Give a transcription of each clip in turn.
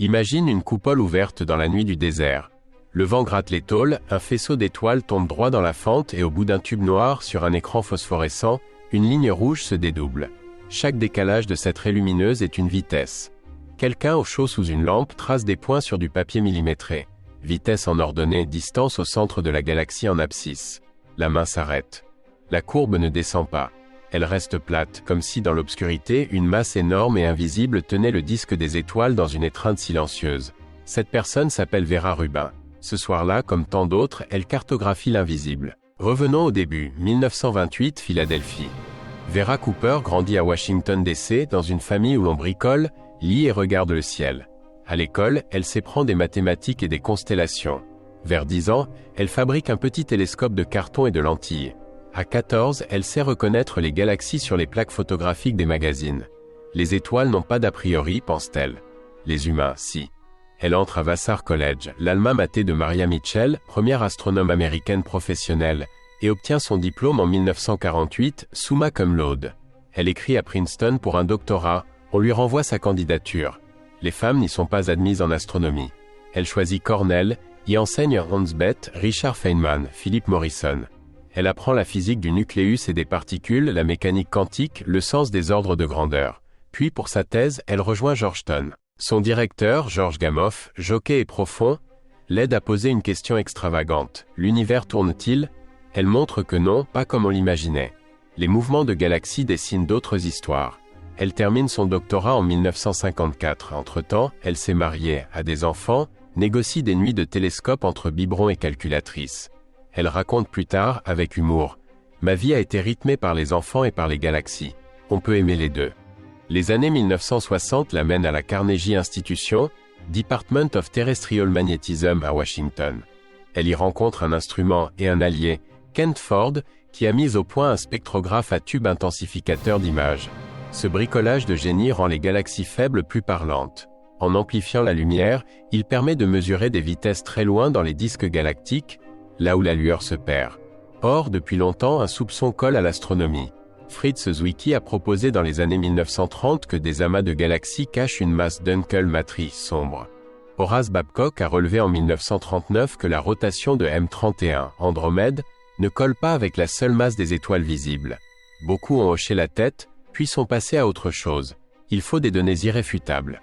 Imagine une coupole ouverte dans la nuit du désert. Le vent gratte les tôles, un faisceau d'étoiles tombe droit dans la fente et au bout d'un tube noir sur un écran phosphorescent, une ligne rouge se dédouble. Chaque décalage de cette raie lumineuse est une vitesse. Quelqu'un au chaud sous une lampe trace des points sur du papier millimétré. Vitesse en ordonnée, distance au centre de la galaxie en abscisse. La main s'arrête. La courbe ne descend pas. Elle reste plate, comme si dans l'obscurité, une masse énorme et invisible tenait le disque des étoiles dans une étreinte silencieuse. Cette personne s'appelle Vera Rubin. Ce soir-là, comme tant d'autres, elle cartographie l'invisible. Revenons au début, 1928, Philadelphie. Vera Cooper grandit à Washington DC, dans une famille où l'on bricole, lit et regarde le ciel. À l'école, elle s'éprend des mathématiques et des constellations. Vers 10 ans, elle fabrique un petit télescope de carton et de lentilles. À 14, elle sait reconnaître les galaxies sur les plaques photographiques des magazines. Les étoiles n'ont pas d'a priori, pense-t-elle. Les humains, si. Elle entre à Vassar College, l'alma mater de Maria Mitchell, première astronome américaine professionnelle, et obtient son diplôme en 1948, summa cum laude. Elle écrit à Princeton pour un doctorat, on lui renvoie sa candidature. Les femmes n'y sont pas admises en astronomie. Elle choisit Cornell, y enseigne Hans Bethe, Richard Feynman, Philip Morrison. Elle apprend la physique du nucléus et des particules, la mécanique quantique, le sens des ordres de grandeur. Puis pour sa thèse, elle rejoint Georgetown. Son directeur, George Gamow, jockey et profond, l'aide à poser une question extravagante. L'univers tourne-t-il? Elle montre que non, pas comme on l'imaginait. Les mouvements de galaxies dessinent d'autres histoires. Elle termine son doctorat en 1954. Entre-temps, elle s'est mariée, a des enfants, négocie des nuits de télescope entre biberon et calculatrice. Elle raconte plus tard, avec humour, « Ma vie a été rythmée par les enfants et par les galaxies. On peut aimer les deux. » Les années 1960 l'amènent à la Carnegie Institution, Department of Terrestrial Magnetism à Washington. Elle y rencontre un instrument et un allié, Kent Ford, qui a mis au point un spectrographe à tube intensificateur d'images. Ce bricolage de génie rend les galaxies faibles plus parlantes. En amplifiant la lumière, il permet de mesurer des vitesses très loin dans les disques galactiques, là où la lueur se perd. Or, depuis longtemps, un soupçon colle à l'astronomie. Fritz Zwicky a proposé dans les années 1930 que des amas de galaxies cachent une masse d'Uncle matrice sombre. Horace Babcock a relevé en 1939 que la rotation de M31, Andromède, ne colle pas avec la seule masse des étoiles visibles. Beaucoup ont hoché la tête, puis sont passés à autre chose. Il faut des données irréfutables.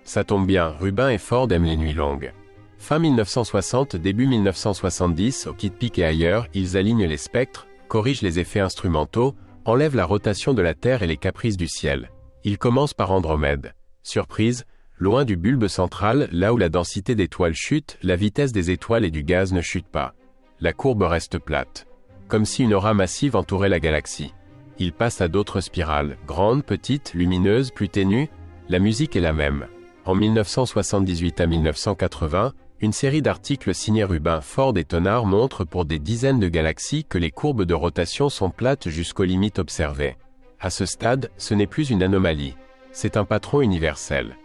Ça tombe bien, Rubin et Ford aiment les nuits longues. Fin 1960, début 1970, au Kitt Peak et ailleurs, ils alignent les spectres, corrigent les effets instrumentaux, enlèvent la rotation de la Terre et les caprices du ciel. Ils commencent par Andromède. Surprise, loin du bulbe central, là où la densité d'étoiles chute, la vitesse des étoiles et du gaz ne chute pas. La courbe reste plate. Comme si une aura massive entourait la galaxie. Ils passent à d'autres spirales, grandes, petites, lumineuses, plus ténues. La musique est la même. En 1978 à 1980, une série d'articles signés Rubin, Ford et Tonnard montrent pour des dizaines de galaxies que les courbes de rotation sont plates jusqu'aux limites observées. À ce stade, ce n'est plus une anomalie. C'est un patron universel.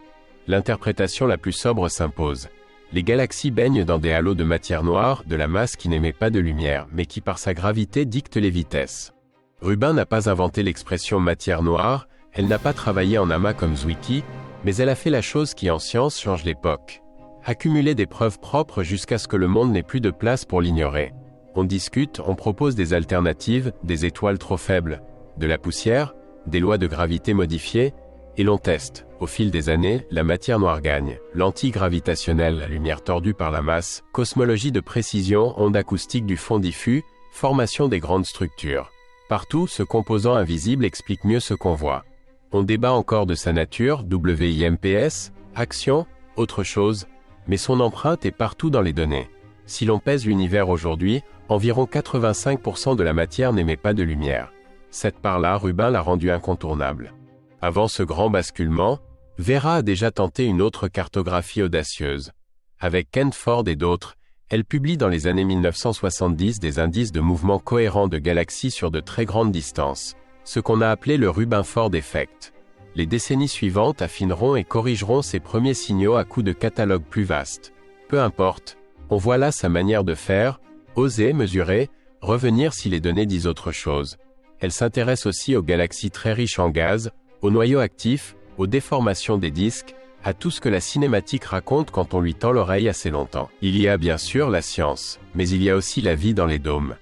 L'interprétation la plus sobre s'impose. Les galaxies baignent dans des halos de matière noire, de la masse qui n'émet pas de lumière, mais qui par sa gravité dicte les vitesses. Rubin n'a pas inventé l'expression matière noire, elle n'a pas travaillé en amas comme Zwicky, mais elle a fait la chose qui en science change l'époque. Accumuler des preuves propres jusqu'à ce que le monde n'ait plus de place pour l'ignorer. On discute, on propose des alternatives, des étoiles trop faibles, de la poussière, des lois de gravité modifiées, et l'on teste. Au fil des années, la matière noire gagne. L'antigravitationnelle, la lumière tordue par la masse, cosmologie de précision, onde acoustique du fond diffus, formation des grandes structures. Partout, ce composant invisible explique mieux ce qu'on voit. On débat encore de sa nature, WIMPS, action, autre chose, mais son empreinte est partout dans les données. Si l'on pèse l'univers aujourd'hui, environ 85% de la matière n'émet pas de lumière. Cette part-là, Rubin l'a rendue incontournable. Avant ce grand basculement, Vera a déjà tenté une autre cartographie audacieuse. Avec Kent Ford et d'autres, elle publie dans les années 1970 des indices de mouvements cohérents de galaxies sur de très grandes distances, ce qu'on a appelé le Rubin-Ford Effect. Les décennies suivantes affineront et corrigeront ces premiers signaux à coups de catalogues plus vastes. Peu importe, on voit là sa manière de faire, oser, mesurer, revenir si les données disent autre chose. Elle s'intéresse aussi aux galaxies très riches en gaz, aux noyaux actifs, aux déformations des disques, à tout ce que la cinématique raconte quand on lui tend l'oreille assez longtemps. Il y a bien sûr la science, mais il y a aussi la vie dans les dômes.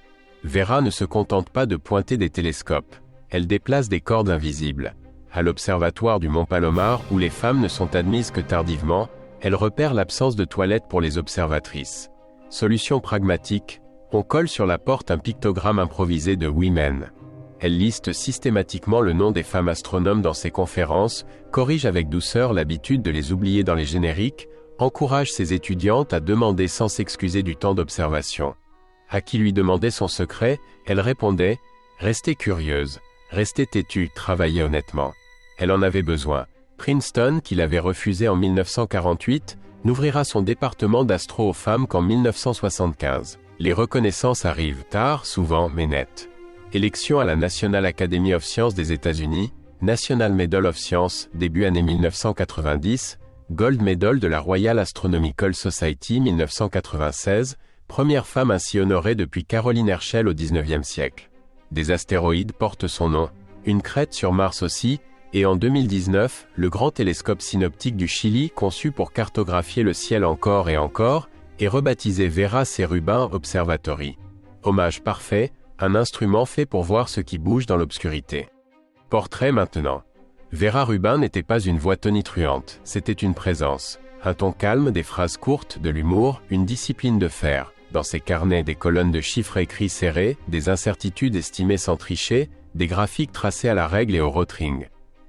Vera ne se contente pas de pointer des télescopes, elle déplace des cordes invisibles. À l'observatoire du Mont Palomar, où les femmes ne sont admises que tardivement, elle repère l'absence de toilettes pour les observatrices. Solution pragmatique, on colle sur la porte un pictogramme improvisé de Women. Elle liste systématiquement le nom des femmes astronomes dans ses conférences, corrige avec douceur l'habitude de les oublier dans les génériques, encourage ses étudiantes à demander sans s'excuser du temps d'observation. À qui lui demandait son secret, elle répondait « Restez curieuse, restez têtue, travaillez honnêtement ». Elle en avait besoin. Princeton, qui l'avait refusé en 1948, n'ouvrira son département d'astro aux femmes qu'en 1975. Les reconnaissances arrivent tard, souvent, mais nettes. Élection à la National Academy of Sciences des États-Unis, National Medal of Science, début année 1990, Gold Medal de la Royal Astronomical Society 1996, première femme ainsi honorée depuis Caroline Herschel au XIXe siècle. Des astéroïdes portent son nom, une crête sur Mars aussi, et en 2019, le grand télescope synoptique du Chili, conçu pour cartographier le ciel encore et encore, est rebaptisé Vera C. Rubin Observatory. Hommage parfait, un instrument fait pour voir ce qui bouge dans l'obscurité. Portrait maintenant. Vera Rubin n'était pas une voix tonitruante, c'était une présence. Un ton calme, des phrases courtes, de l'humour, une discipline de fer. Dans ses carnets, des colonnes de chiffres écrits serrés, des incertitudes estimées sans tricher, des graphiques tracés à la règle et au rotring.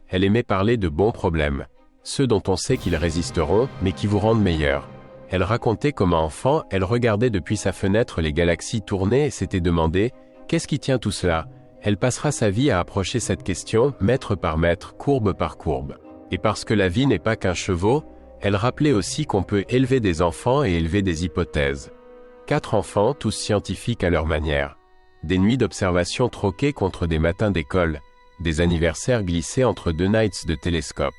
Elle aimait parler de bons problèmes. Ceux dont on sait qu'ils résisteront, mais qui vous rendent meilleur. Elle racontait comment enfant, elle regardait depuis sa fenêtre les galaxies tourner et s'était demandé « Qu'est-ce qui tient tout cela ?» Elle passera sa vie à approcher cette question, mètre par mètre, courbe par courbe. Et parce que la vie n'est pas qu'un chevaux, elle rappelait aussi qu'on peut élever des enfants et élever des hypothèses. 4 enfants, tous scientifiques à leur manière. Des nuits d'observation troquées contre des matins d'école. Des anniversaires glissés entre 2 nights de télescope.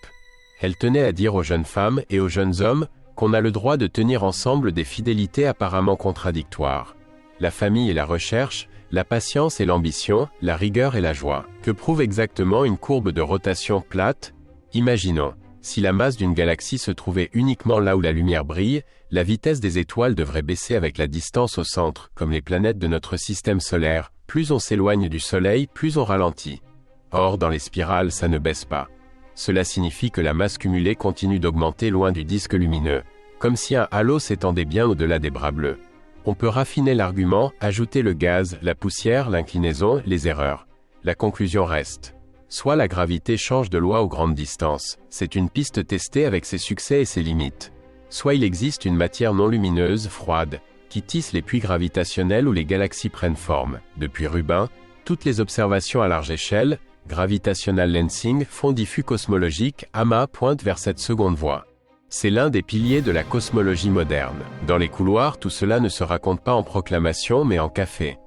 Elle tenait à dire aux jeunes femmes et aux jeunes hommes qu'on a le droit de tenir ensemble des fidélités apparemment contradictoires. La famille et la recherche, la patience et l'ambition, la rigueur et la joie. Que prouve exactement une courbe de rotation plate? Imaginons, si la masse d'une galaxie se trouvait uniquement là où la lumière brille, la vitesse des étoiles devrait baisser avec la distance au centre, comme les planètes de notre système solaire. Plus on s'éloigne du Soleil, plus on ralentit. Or, dans les spirales, ça ne baisse pas. Cela signifie que la masse cumulée continue d'augmenter loin du disque lumineux, comme si un halo s'étendait bien au-delà des bras bleus. On peut raffiner l'argument, ajouter le gaz, la poussière, l'inclinaison, les erreurs. La conclusion reste. Soit la gravité change de loi aux grandes distances, c'est une piste testée avec ses succès et ses limites. Soit il existe une matière non lumineuse, froide, qui tisse les puits gravitationnels où les galaxies prennent forme. Depuis Rubin, toutes les observations à large échelle, gravitational lensing, fond diffus cosmologique, AMA pointe vers cette seconde voie. C'est l'un des piliers de la cosmologie moderne. Dans les couloirs, tout cela ne se raconte pas en proclamation mais en café.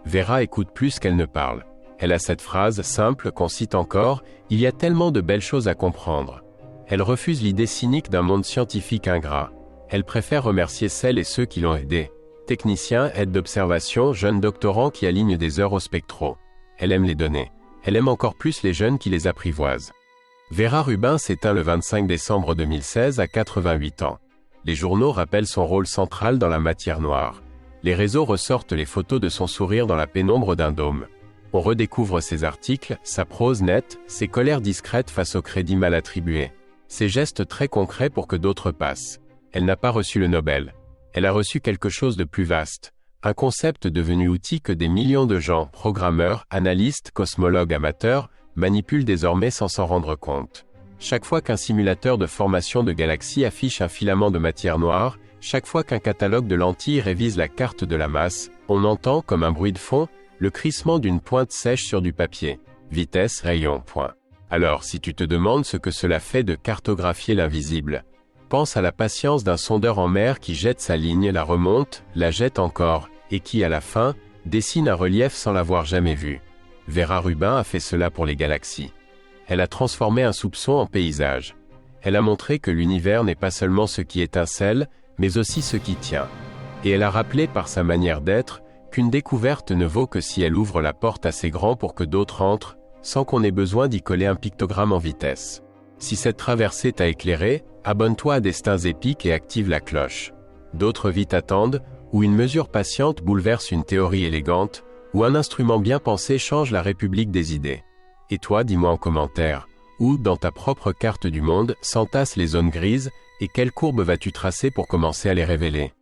Vera écoute plus qu'elle ne parle. Elle a cette phrase simple qu'on cite encore, « Il y a tellement de belles choses à comprendre ». Elle refuse l'idée cynique d'un monde scientifique ingrat. Elle préfère remercier celles et ceux qui l'ont aidée. Techniciens, aides d'observation, jeunes doctorants qui alignent des heures au spectro. Elle aime les données. Elle aime encore plus les jeunes qui les apprivoisent. Vera Rubin s'éteint le 25 décembre 2016 à 88 ans. Les journaux rappellent son rôle central dans la matière noire. Les réseaux ressortent les photos de son sourire dans la pénombre d'un dôme. On redécouvre ses articles, sa prose nette, ses colères discrètes face au crédit mal attribué. Ses gestes très concrets pour que d'autres passent. Elle n'a pas reçu le Nobel. Elle a reçu quelque chose de plus vaste. Un concept devenu outil que des millions de gens, programmeurs, analystes, cosmologues amateurs, manipulent désormais sans s'en rendre compte. Chaque fois qu'un simulateur de formation de galaxies affiche un filament de matière noire, chaque fois qu'un catalogue de lentilles révise la carte de la masse, on entend, comme un bruit de fond, le crissement d'une pointe sèche sur du papier. Vitesse, rayon, point. Alors, si tu te demandes ce que cela fait de cartographier l'invisible, pense à la patience d'un sondeur en mer qui jette sa ligne, la remonte, la jette encore, et qui, à la fin, dessine un relief sans l'avoir jamais vu. Vera Rubin a fait cela pour les galaxies. Elle a transformé un soupçon en paysage. Elle a montré que l'univers n'est pas seulement ce qui étincelle, mais aussi ce qui tient. Et elle a rappelé par sa manière d'être, qu'une découverte ne vaut que si elle ouvre la porte assez grand pour que d'autres entrent, sans qu'on ait besoin d'y coller un pictogramme en vitesse. Si cette traversée t'a éclairé, abonne-toi à Destins épiques et active la cloche. D'autres vies t'attendent, où une mesure patiente bouleverse une théorie élégante, où un instrument bien pensé change la république des idées. Et toi, dis-moi en commentaire, où, dans ta propre carte du monde, s'entassent les zones grises, et quelle courbe vas-tu tracer pour commencer à les révéler ?